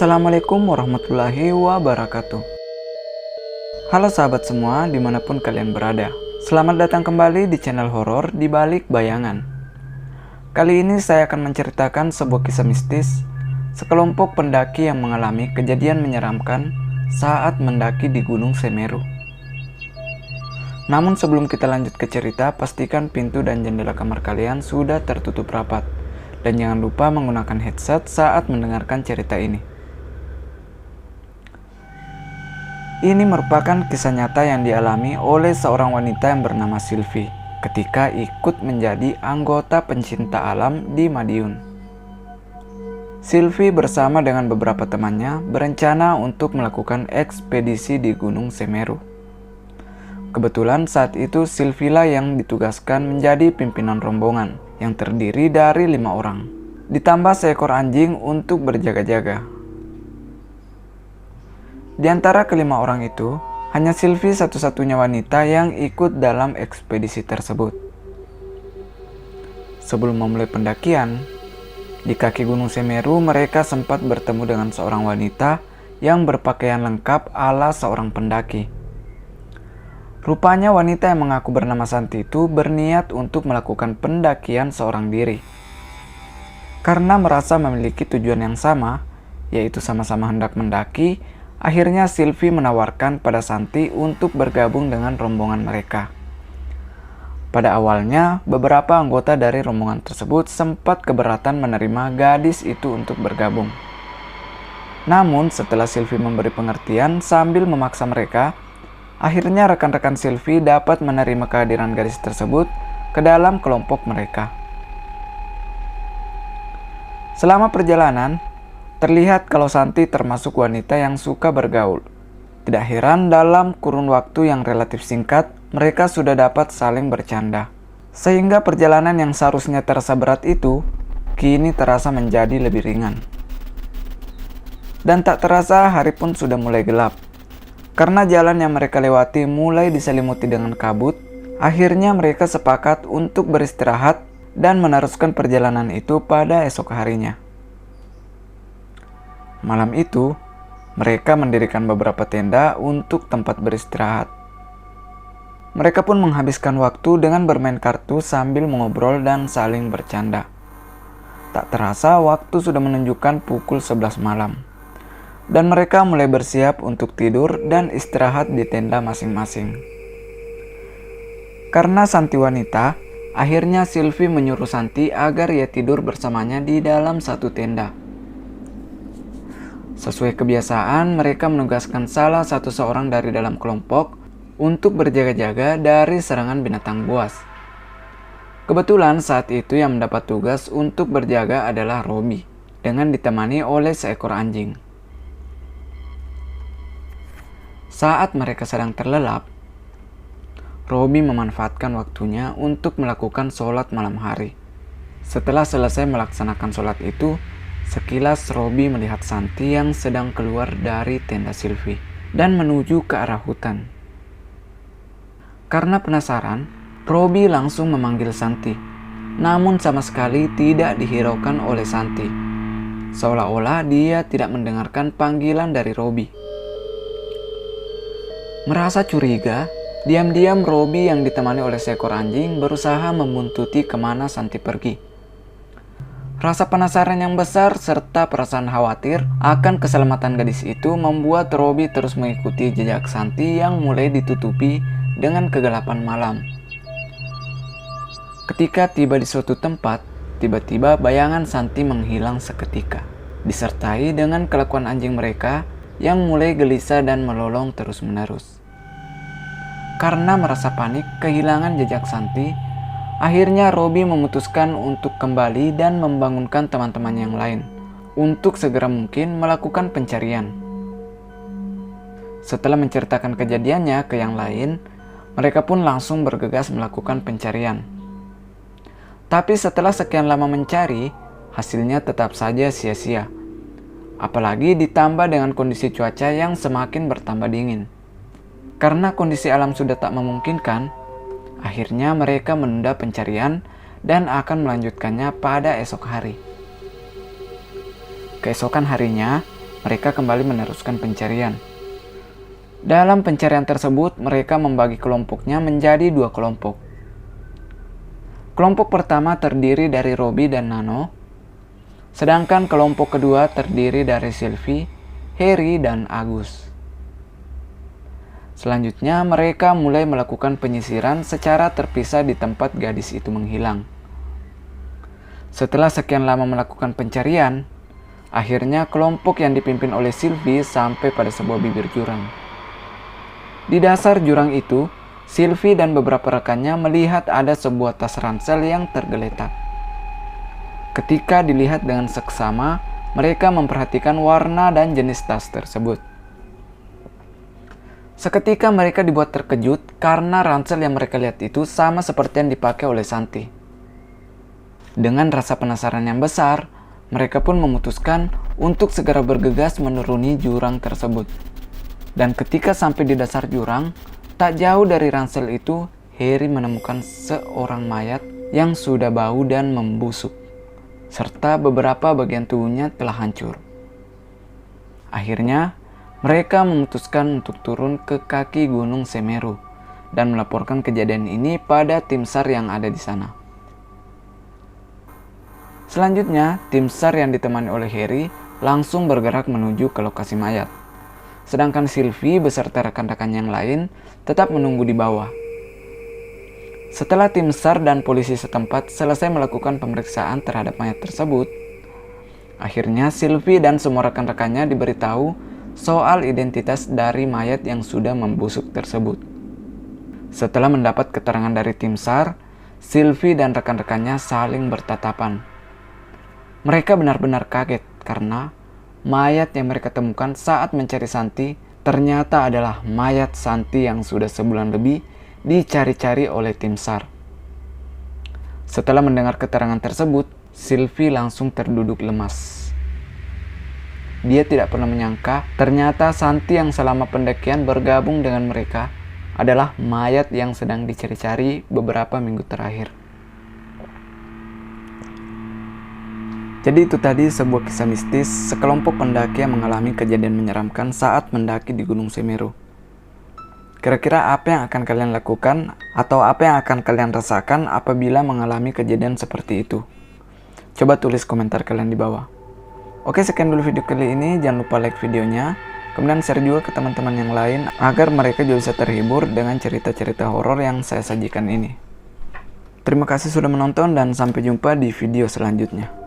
Assalamualaikum warahmatullahi wabarakatuh. Halo sahabat semua dimanapun kalian berada. Selamat datang kembali di channel horor di balik bayangan. Kali ini saya akan menceritakan sebuah kisah mistis sekelompok pendaki yang mengalami kejadian menyeramkan saat mendaki di Gunung Semeru. Namun sebelum kita lanjut ke cerita, pastikan pintu dan jendela kamar kalian sudah tertutup rapat. Dan jangan lupa menggunakan headset saat mendengarkan cerita ini. Ini merupakan kisah nyata yang dialami oleh seorang wanita yang bernama Sylvie ketika ikut menjadi anggota pencinta alam di Madiun. Sylvie bersama dengan beberapa temannya berencana untuk melakukan ekspedisi di Gunung Semeru. Kebetulan saat itu Sylvie lah yang ditugaskan menjadi pimpinan rombongan yang terdiri dari 5 orang, ditambah seekor anjing untuk berjaga-jaga. Di antara kelima orang itu, hanya Sylvie satu-satunya wanita yang ikut dalam ekspedisi tersebut. Sebelum memulai pendakian, di kaki Gunung Semeru mereka sempat bertemu dengan seorang wanita yang berpakaian lengkap ala seorang pendaki. Rupanya wanita yang mengaku bernama Santi itu berniat untuk melakukan pendakian seorang diri. Karena merasa memiliki tujuan yang sama, yaitu sama-sama hendak mendaki, akhirnya Sylvie menawarkan pada Santi untuk bergabung dengan rombongan mereka. Pada awalnya, beberapa anggota dari rombongan tersebut sempat keberatan menerima gadis itu untuk bergabung. Namun setelah Sylvie memberi pengertian sambil memaksa mereka, akhirnya rekan-rekan Sylvie dapat menerima kehadiran gadis tersebut ke dalam kelompok mereka. Selama perjalanan, terlihat kalau Santi termasuk wanita yang suka bergaul. Tidak heran dalam kurun waktu yang relatif singkat, mereka sudah dapat saling bercanda. Sehingga perjalanan yang seharusnya terasa berat itu, kini terasa menjadi lebih ringan. Dan tak terasa hari pun sudah mulai gelap. Karena jalan yang mereka lewati mulai diselimuti dengan kabut, akhirnya mereka sepakat untuk beristirahat dan meneruskan perjalanan itu pada esok harinya. Malam itu, mereka mendirikan beberapa tenda untuk tempat beristirahat. Mereka pun menghabiskan waktu dengan bermain kartu sambil mengobrol dan saling bercanda. Tak terasa waktu sudah menunjukkan pukul 11 malam. Dan mereka mulai bersiap untuk tidur dan istirahat di tenda masing-masing. Karena Santi wanita, akhirnya Sylvie menyuruh Santi agar ia tidur bersamanya di dalam satu tenda. Sesuai kebiasaan, mereka menugaskan salah satu seorang dari dalam kelompok untuk berjaga-jaga dari serangan binatang buas. Kebetulan saat itu yang mendapat tugas untuk berjaga adalah Robi, dengan ditemani oleh seekor anjing. Saat mereka sedang terlelap, Robi memanfaatkan waktunya untuk melakukan sholat malam hari. Setelah selesai melaksanakan sholat itu, sekilas Robi melihat Santi yang sedang keluar dari tenda Sylvie dan menuju ke arah hutan. Karena penasaran, Robi langsung memanggil Santi, namun sama sekali tidak dihiraukan oleh Santi. Seolah-olah dia tidak mendengarkan panggilan dari Robi. Merasa curiga, diam-diam Robi yang ditemani oleh seekor anjing berusaha membuntuti kemana Santi pergi. Rasa penasaran yang besar serta perasaan khawatir akan keselamatan gadis itu membuat Robi terus mengikuti jejak Santi yang mulai ditutupi dengan kegelapan malam. Ketika tiba di suatu tempat, tiba-tiba bayangan Santi menghilang seketika, disertai dengan kelakuan anjing mereka yang mulai gelisah dan melolong terus-menerus. Karena merasa panik kehilangan jejak Santi, akhirnya Robi memutuskan untuk kembali dan membangunkan teman-teman yang lain untuk segera mungkin melakukan pencarian. Setelah menceritakan kejadiannya ke yang lain, mereka pun langsung bergegas melakukan pencarian. Tapi setelah sekian lama mencari, hasilnya tetap saja sia-sia. Apalagi ditambah dengan kondisi cuaca yang semakin bertambah dingin. Karena kondisi alam sudah tak memungkinkan, akhirnya mereka menunda pencarian dan akan melanjutkannya pada esok hari. Keesokan harinya, mereka kembali meneruskan pencarian. Dalam pencarian tersebut, mereka membagi kelompoknya menjadi 2 kelompok. Kelompok pertama terdiri dari Robi dan Nano, sedangkan kelompok kedua terdiri dari Sylvie, Harry, dan Agus. Selanjutnya, mereka mulai melakukan penyisiran secara terpisah di tempat gadis itu menghilang. Setelah sekian lama melakukan pencarian, akhirnya kelompok yang dipimpin oleh Sylvie sampai pada sebuah bibir jurang. Di dasar jurang itu, Sylvie dan beberapa rekannya melihat ada sebuah tas ransel yang tergeletak. Ketika dilihat dengan seksama, mereka memperhatikan warna dan jenis tas tersebut. Seketika mereka dibuat terkejut karena ransel yang mereka lihat itu sama seperti yang dipakai oleh Santi. Dengan rasa penasaran yang besar, mereka pun memutuskan untuk segera bergegas menuruni jurang tersebut. Dan ketika sampai di dasar jurang, tak jauh dari ransel itu, Harry menemukan seorang mayat yang sudah bau dan membusuk, serta beberapa bagian tubuhnya telah hancur. Akhirnya, mereka memutuskan untuk turun ke kaki Gunung Semeru dan melaporkan kejadian ini pada tim SAR yang ada di sana. Selanjutnya, tim SAR yang ditemani oleh Harry langsung bergerak menuju ke lokasi mayat. Sedangkan Sylvie beserta rekan-rekan yang lain tetap menunggu di bawah. Setelah tim SAR dan polisi setempat selesai melakukan pemeriksaan terhadap mayat tersebut, akhirnya Sylvie dan semua rekan-rekannya diberitahu soal identitas dari mayat yang sudah membusuk tersebut. Setelah mendapat keterangan dari tim SAR, Sylvie dan rekan-rekannya saling bertatapan. Mereka benar-benar kaget karena mayat yang mereka temukan saat mencari Santi ternyata adalah mayat Santi yang sudah sebulan lebih dicari-cari oleh tim SAR. Setelah mendengar keterangan tersebut, Sylvie langsung terduduk lemas. Dia tidak pernah menyangka ternyata Santi yang selama pendakian bergabung dengan mereka adalah mayat yang sedang dicari-cari beberapa minggu terakhir. Jadi itu tadi sebuah kisah mistis sekelompok pendaki yang mengalami kejadian menyeramkan saat mendaki di Gunung Semeru. Kira-kira apa yang akan kalian lakukan atau apa yang akan kalian rasakan apabila mengalami kejadian seperti itu? Coba tulis komentar kalian di bawah. Oke, sekian dulu video kali ini. Jangan lupa like videonya, kemudian share juga ke teman-teman yang lain agar mereka juga bisa terhibur dengan cerita-cerita horor yang saya sajikan ini. Terima kasih sudah menonton dan sampai jumpa di video selanjutnya.